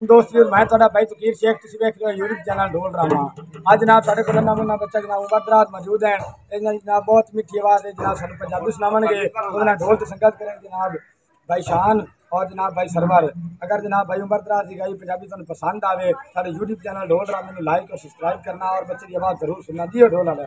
दोस्त मैं थोड़ा भाई तकीर शेख तुम देख रहे हो यूट्यूब चैनल ढोल ड्रामा। आज जनाब साढ़े को नन्ना मुन्ना बच्चा जनाब उमरदराज मौजूद है। जनाब बहुत मीठी आवाज़ है जनाब सानू पंजाबी सुनावणगे उन्हें ढोल तो संगत करें जनाब भाई शान और जनाब भाई सरवर। अगर जनाब भाई उमरदराज की गाई पंजाबी तुहानू पसंद आवे साढ़े यूट्यूब चैनल ढोल ड्रामे में लाइक और सब्सक्राइब करना और बच्चे की आवाज़ जरूर सुनना। दियो ढोल वाला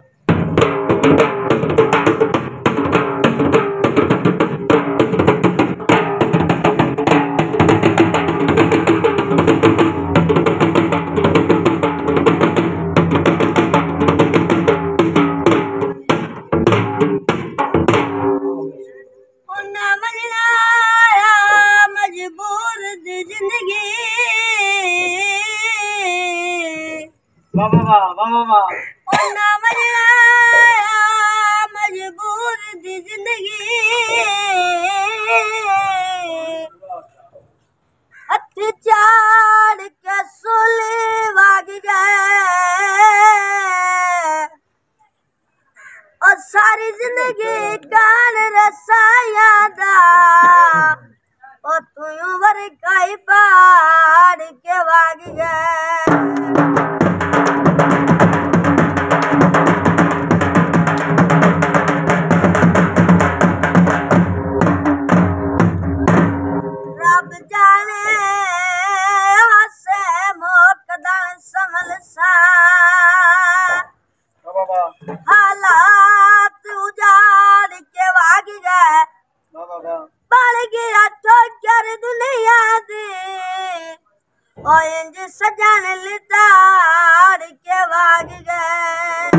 मजबूर दी जिंदगी हथ चाड़ के सुले वाग गए और सारी जिंदगी कान रसाया दा और तू वर काई पाड़ के वाग गए। हालात उजाड़ के वाग गए बढ़ गया ठोकर दुनिया दे और इंज सजन लिताड़ के वाग गए।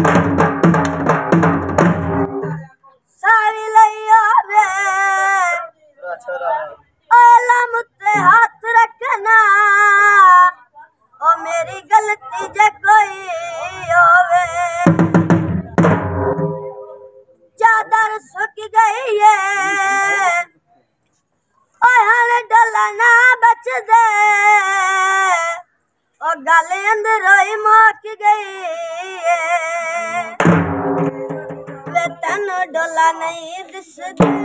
सारी लियो रे आलम ते हाथ रखना और मेरी गलती जे कोई होवे चादर सुख गई है और डोला ना बच दे और गल अंदर मुक गई है वे तन डोला नहीं दिस दे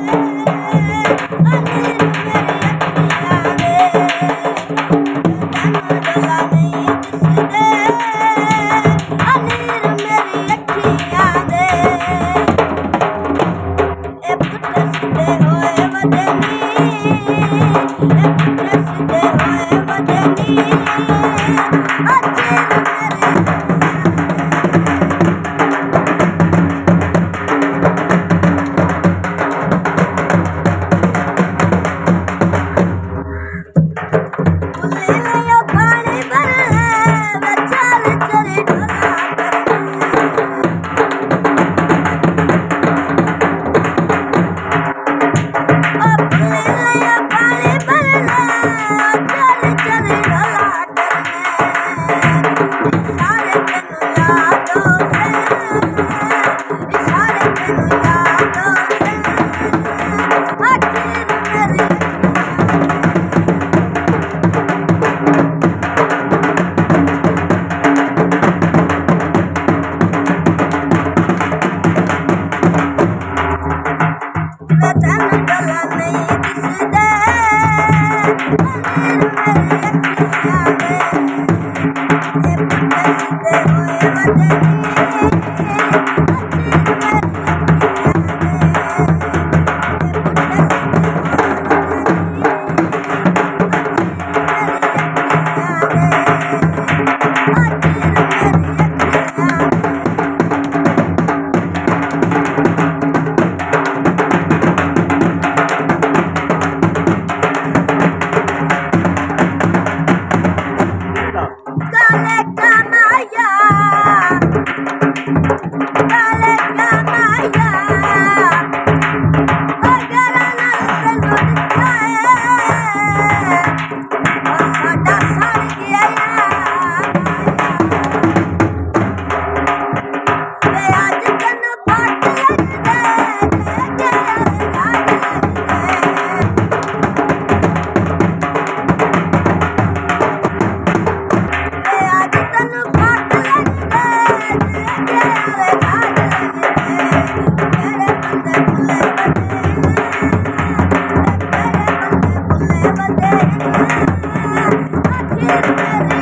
गिर मेरे